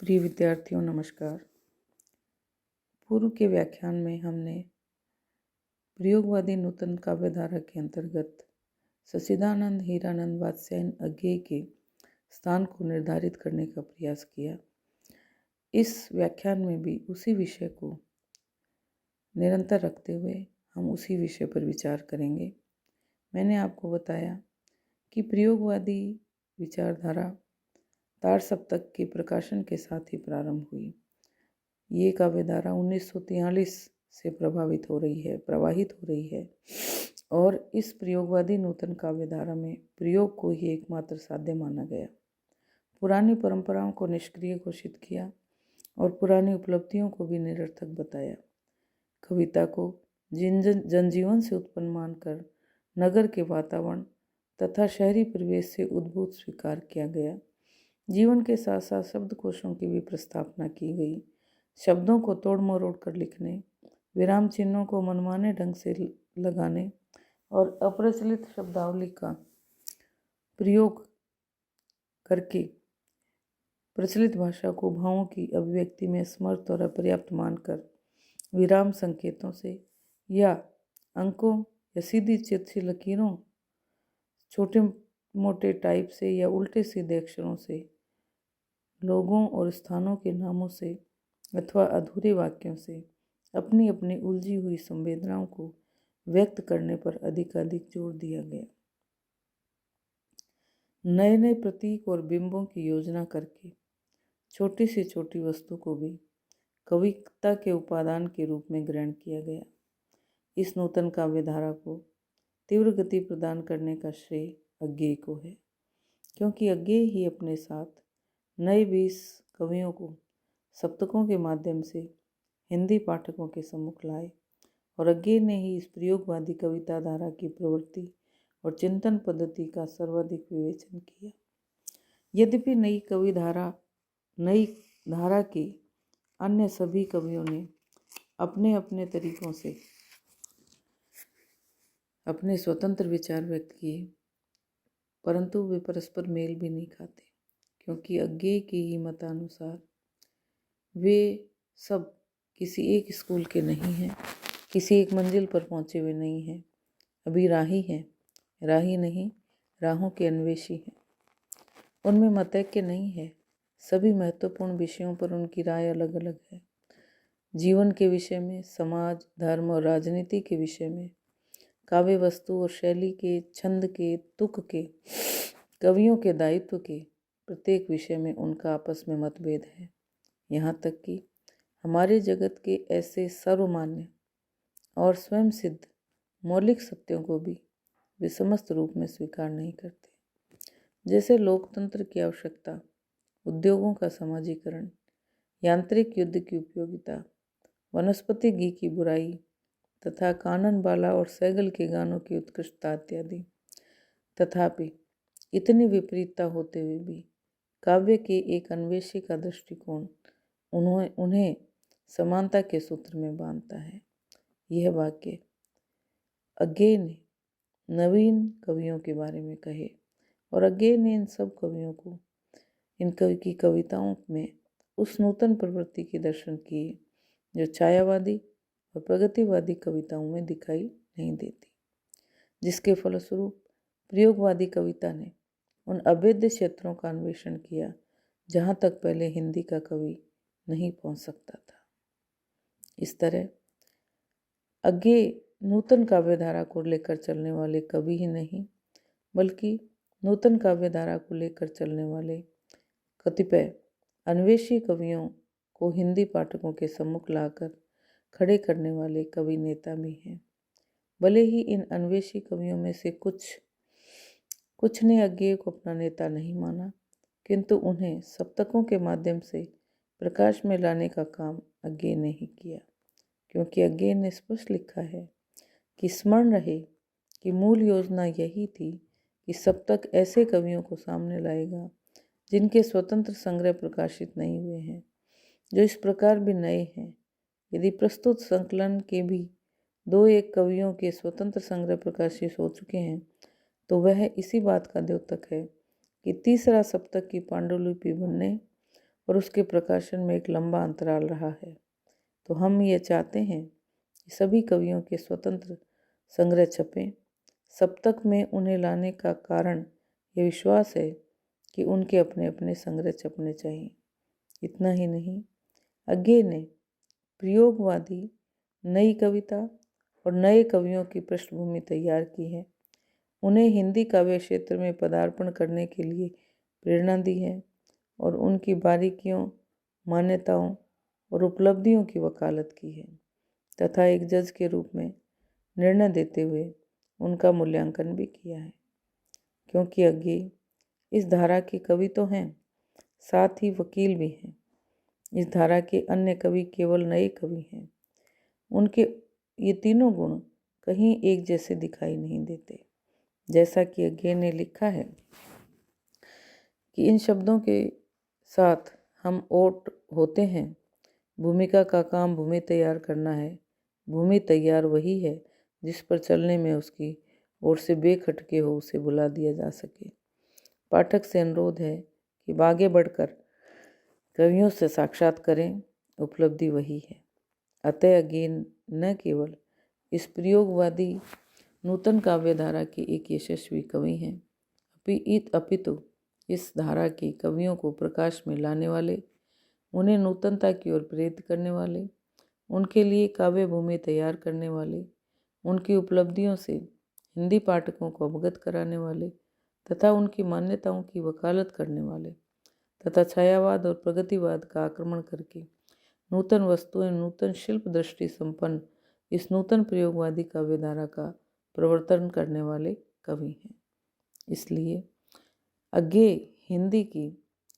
प्रिय विद्यार्थियों नमस्कार। पूर्व के व्याख्यान में हमने प्रयोगवादी नूतन काव्यधारा के अंतर्गत सच्चिदानंद हीरानंद वात्स्यायन अज्ञेय के स्थान को निर्धारित करने का प्रयास किया। इस व्याख्यान में भी उसी विषय को निरंतर रखते हुए हम उसी विषय पर विचार करेंगे। मैंने आपको बताया कि प्रयोगवादी विचारधारा तार सप्तक के प्रकाशन के साथ ही प्रारंभ हुई। ये काव्यधारा 1943 से प्रवाहित हो रही है और इस प्रयोगवादी नूतन काव्यधारा में प्रयोग को ही एकमात्र साध्य माना गया। पुरानी परंपराओं को निष्क्रिय घोषित किया और पुरानी उपलब्धियों को भी निरर्थक बताया। कविता को जनजीवन से उत्पन्न मानकर नगर के वातावरण तथा शहरी परिवेश से उद्भूत स्वीकार किया गया। जीवन के साथ साथ शब्दकोशों की भी प्रस्तावना की गई। शब्दों को तोड़ मरोड़ कर लिखने, विराम चिन्हों को मनमाने ढंग से लगाने और अप्रचलित शब्दावली का प्रयोग करके प्रचलित भाषा को भावों की अभिव्यक्ति में समर्थ और अपर्याप्त मानकर विराम संकेतों से या अंकों या सीधी चित्ती लकीरों, छोटे मोटे टाइप से या उल्टे सीधे अक्षरों से, लोगों और स्थानों के नामों से अथवा अधूरे वाक्यों से अपनी अपनी उलझी हुई संवेदनाओं को व्यक्त करने पर अधिकाधिक जोर दिया गया। नए नए प्रतीक और बिंबों की योजना करके छोटी से छोटी वस्तु को भी कविता के उपादान के रूप में ग्रहण किया गया। इस नूतन काव्यधारा को तीव्र गति प्रदान करने का श्रेय अज्ञेय को है, क्योंकि अज्ञेय ही अपने साथ नए 20 कवियों को सप्तकों के माध्यम से हिंदी पाठकों के सम्मुख लाए और अज्ञेय ने ही इस प्रयोगवादी कविता धारा की प्रवृत्ति और चिंतन पद्धति का सर्वाधिक विवेचन किया। यद्यपि नई धारा के अन्य सभी कवियों ने अपने अपने तरीकों से अपने स्वतंत्र विचार व्यक्त किए, परंतु वे परस्पर मेल भी नहीं खाते, क्योंकि अज्ञेय के ही मतानुसार वे सब किसी एक स्कूल के नहीं हैं, किसी एक मंजिल पर पहुंचे हुए नहीं हैं, अभी राही हैं, राही नहीं राहों के अन्वेषी हैं। उनमें मतैक्य नहीं है, सभी महत्वपूर्ण विषयों पर उनकी राय अलग अलग है। जीवन के विषय में, समाज, धर्म और राजनीति के विषय में, काव्य वस्तु और शैली के, छंद के, तुक के, कवियों के दायित्व के प्रत्येक विषय में उनका आपस में मतभेद है। यहाँ तक कि हमारे जगत के ऐसे सर्वमान्य और स्वयं सिद्ध मौलिक सत्यों को भी वे समस्त रूप में स्वीकार नहीं करते, जैसे लोकतंत्र की आवश्यकता, उद्योगों का समाजीकरण, यांत्रिक युद्ध की उपयोगिता, वनस्पति घी की बुराई तथा कानन बाला और सैगल के गानों की उत्कृष्टता इत्यादि। तथापि इतनी विपरीतता होते हुए भी काव्य के एक अन्वेषी का दृष्टिकोण उन्हें समानता के सूत्र में बांधता है। यह वाक्य अज्ञेय ने नवीन कवियों के बारे में कहे और अज्ञेय ने इन सब कवियों को इन कवि की कविताओं में उस नूतन प्रवृत्ति के दर्शन किए जो छायावादी और प्रगतिवादी कविताओं में दिखाई नहीं देती, जिसके फलस्वरूप प्रयोगवादी कविता ने उन अभेद्य क्षेत्रों का अन्वेषण किया जहाँ तक पहले हिंदी का कवि नहीं पहुँच सकता था। इस तरह अज्ञेय नूतन काव्यधारा को लेकर चलने वाले कवि ही नहीं, बल्कि नूतन काव्यधारा को लेकर चलने वाले कतिपय अन्वेषी कवियों को हिंदी पाठकों के सम्मुख लाकर खड़े करने वाले कवि नेता भी हैं। भले ही इन अन्वेषी कवियों में से कुछ ने अज्ञेय को अपना नेता नहीं माना, किंतु उन्हें सप्तकों के माध्यम से प्रकाश में लाने का काम अज्ञेय ने ही किया, क्योंकि अज्ञेय ने स्पष्ट लिखा है कि स्मरण रहे कि मूल योजना यही थी कि सप्तक ऐसे कवियों को सामने लाएगा जिनके स्वतंत्र संग्रह प्रकाशित नहीं हुए हैं, जो इस प्रकार भी नए हैं। यदि प्रस्तुत संकलन के भी 2-1 कवियों के स्वतंत्र संग्रह प्रकाशित हो चुके हैं, तो वह इसी बात का द्योतक है कि तीसरा सप्तक की पांडुलिपि बनने और उसके प्रकाशन में एक लंबा अंतराल रहा है। तो हम ये चाहते हैं कि सभी कवियों के स्वतंत्र संग्रह छपें। सप्तक में उन्हें लाने का कारण ये विश्वास है कि उनके अपने अपने संग्रह छपने चाहिए। इतना ही नहीं, अज्ञे ने प्रयोगवादी नई कविता और नए कवियों की पृष्ठभूमि तैयार की है। उन्हें हिंदी काव्य क्षेत्र में पदार्पण करने के लिए प्रेरणा दी है और उनकी बारीकियों, मान्यताओं और उपलब्धियों की वकालत की है तथा एक जज के रूप में निर्णय देते हुए उनका मूल्यांकन भी किया है। क्योंकि अज्ञे इस धारा के कवि तो हैं, साथ ही वकील भी हैं। इस धारा के अन्य कवि केवल नए कवि हैं। उनके ये तीनों गुण कहीं एक जैसे दिखाई नहीं देते। जैसा कि अज्ञे ने लिखा है कि इन शब्दों के साथ हम ओट होते हैं। भूमिका का काम भूमि तैयार करना है। भूमि तैयार वही है जिस पर चलने में उसकी ओर से बेखटके हो उसे बुला दिया जा सके। पाठक से अनुरोध है कि आगे बढ़कर कवियों से साक्षात करें, उपलब्धि वही है। अतः अज्ञे न केवल इस प्रयोगवादी नूतन काव्य धारा के एक यशस्वी कवि हैं, अपितु इस धारा के कवियों को प्रकाश में लाने वाले, उन्हें नूतनता की ओर प्रेरित करने वाले, उनके लिए काव्य भूमि तैयार करने वाले, उनकी उपलब्धियों से हिंदी पाठकों को अवगत कराने वाले तथा उनकी मान्यताओं की वकालत करने वाले तथा छायावाद और प्रगतिवाद का आक्रमण करके नूतन वस्तुएं, नूतन शिल्प दृष्टि संपन्न इस नूतन प्रयोगवादी काव्यधारा का प्रवर्तन करने वाले कवि हैं। इसलिए अज्ञे हिंदी की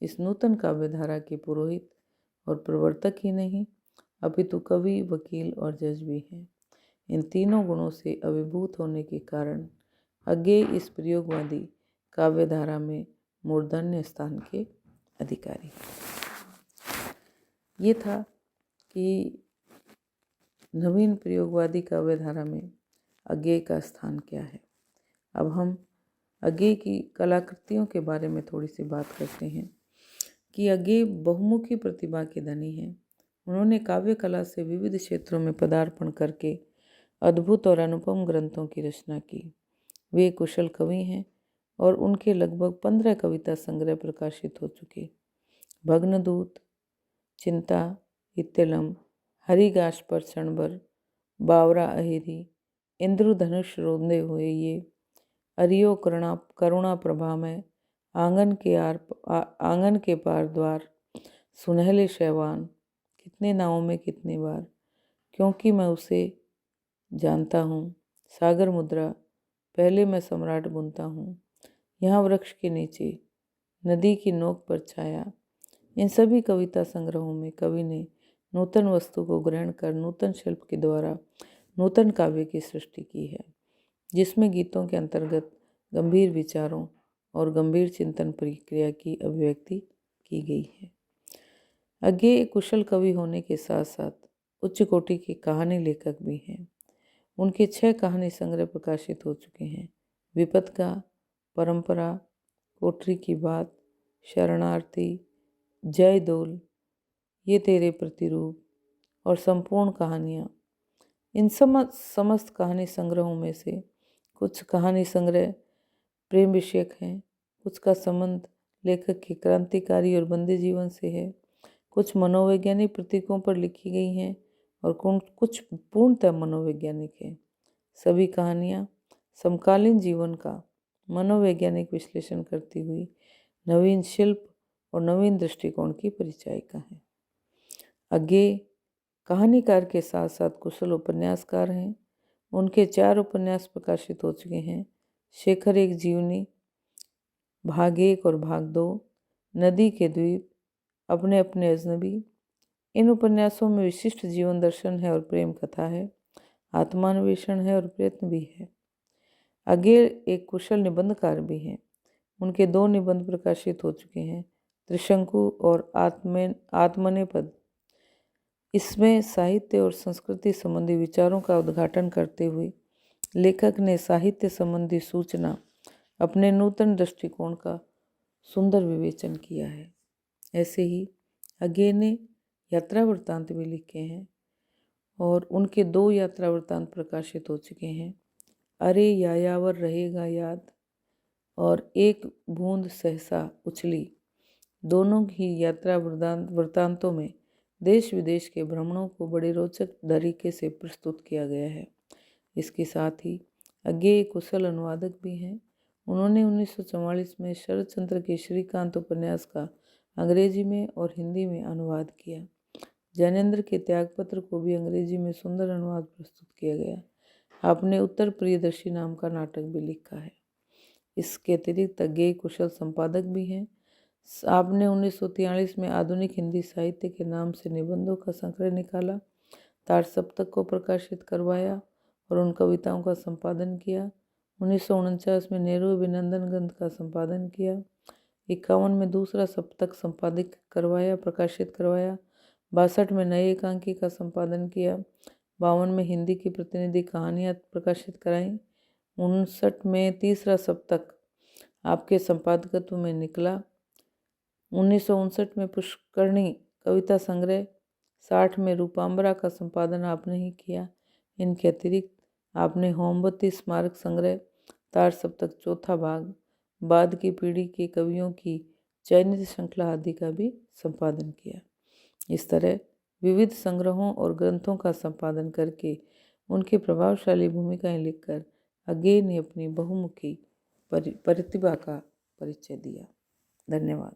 इस नूतन काव्यधारा के पुरोहित और प्रवर्तक ही नहीं, अपितु कवि, वकील और जज भी हैं। इन तीनों गुणों से अभिभूत होने के कारण अज्ञे इस प्रयोगवादी काव्यधारा में मूर्धन्य स्थान के अधिकारी। ये था कि नवीन प्रयोगवादी काव्यधारा में अज्ञे का स्थान क्या है। अब हम अज्ञे की कलाकृतियों के बारे में थोड़ी सी बात करते हैं कि अज्ञे बहुमुखी प्रतिभा के धनी हैं। उन्होंने काव्य कला से विविध क्षेत्रों में पदार्पण करके अद्भुत और अनुपम ग्रंथों की रचना की। वे कुशल कवि हैं और उनके लगभग 15 कविता संग्रह प्रकाशित हो चुके। भग्नदूत, चिंता, इत्तेलम, हरिगाश पर क्षणभर, बावरा अहिरी, इंद्रधनुष रोंदे हुए ये, अरियो करुणा प्रभा में, आंगन के पार द्वार, सुनहले शैवान, कितने नावों में कितने बार, क्योंकि मैं उसे जानता हूँ, सागर मुद्रा, पहले मैं सम्राट बुनता हूँ, यहाँ वृक्ष के नीचे, नदी की नोक पर छाया। इन सभी कविता संग्रहों में कवि ने नूतन वस्तु को ग्रहण कर नूतन शिल्प के द्वारा नूतन काव्य की सृष्टि की है, जिसमें गीतों के अंतर्गत गंभीर विचारों और गंभीर चिंतन प्रक्रिया की अभिव्यक्ति की गई है। अज्ञे कुशल कवि होने के साथ साथ उच्च कोटि के कहानी लेखक भी हैं। उनके 6 कहानी संग्रह प्रकाशित हो चुके हैं। विपत का, परंपरा, कोठरी की बात, शरणार्थी, जय दोल, ये तेरे प्रतिरूप और संपूर्ण कहानियाँ। इन समस्त कहानी संग्रहों में से कुछ कहानी संग्रह प्रेम विषयक हैं, कुछ का संबंध लेखक के क्रांतिकारी और बंदी जीवन से है, कुछ मनोवैज्ञानिक प्रतीकों पर लिखी गई हैं और कुछ पूर्णतः मनोवैज्ञानिक हैं। सभी कहानियाँ समकालीन जीवन का मनोवैज्ञानिक विश्लेषण करती हुई नवीन शिल्प और नवीन दृष्टिकोण की परिचायिका हैं। अज्ञे कहानीकार के साथ साथ कुशल उपन्यासकार हैं। उनके 4 उपन्यास प्रकाशित हो चुके हैं। शेखर एक जीवनी, भाग 1 और भाग 2, नदी के द्वीप, अपने अपने अजनबी। इन उपन्यासों में विशिष्ट जीवन दर्शन है और प्रेम कथा है, आत्मान्वेषण है और प्रयत्न भी है। अज्ञे एक कुशल निबंधकार भी हैं। उनके 2 निबंध प्रकाशित हो चुके हैं, त्रिशंकु और आत्मनेपद। इसमें साहित्य और संस्कृति संबंधी विचारों का उद्घाटन करते हुए लेखक ने साहित्य संबंधी सूचना अपने नूतन दृष्टिकोण का सुंदर विवेचन किया है। ऐसे ही अज्ञे ने यात्रा वृत्तांत भी लिखे हैं और उनके 2 यात्रा वृत्तांत प्रकाशित हो चुके हैं, अरे यायावर रहेगा याद और एक बूंद सहसा उछली। दोनों ही यात्रा वृत्तांतों में देश विदेश के भ्रमणों को बड़े रोचक तरीके से प्रस्तुत किया गया है। इसके साथ ही अज्ञे एक कुशल अनुवादक भी हैं। उन्होंने 1944 में शरद चंद्र के श्रीकांत उपन्यास का अंग्रेजी में और हिंदी में अनुवाद किया। जैनेन्द्र के त्यागपत्र को भी अंग्रेजी में सुंदर अनुवाद प्रस्तुत किया गया। आपने उत्तर प्रियदर्शी नाम का नाटक भी लिखा है। इसके अतिरिक्त अज्ञे कुशल संपादक भी हैं। आपने 1943 में आधुनिक हिंदी साहित्य के नाम से निबंधों का संग्रह निकाला, तार सप्तक को प्रकाशित करवाया और उन कविताओं का संपादन किया। 1949 में नेहरू अभिनंदन ग्रंथ का संपादन किया। 51 में दूसरा सप्तक संपादित करवाया, प्रकाशित करवाया। 62 में नए एकांकी का संपादन किया। 52 में हिंदी की प्रतिनिधि कहानियाँ प्रकाशित कराईं। 59 में तीसरा सप्तक आपके संपादकत्व में निकला। 1959 में पुष्करणी कविता संग्रह, 60 में रूपाम्बरा का संपादन आपने ही किया। इनके अतिरिक्त आपने होमवती स्मारक संग्रह, तार सप्तक चौथा भाग, बाद की पीढ़ी के कवियों की चयनित श्रृंखला आदि का भी संपादन किया। इस तरह विविध संग्रहों और ग्रंथों का संपादन करके उनकी प्रभावशाली भूमिकाएं लिखकर अज्ञे ने अपनी बहुमुखी प्रतिभा का परिचय दिया। धन्यवाद।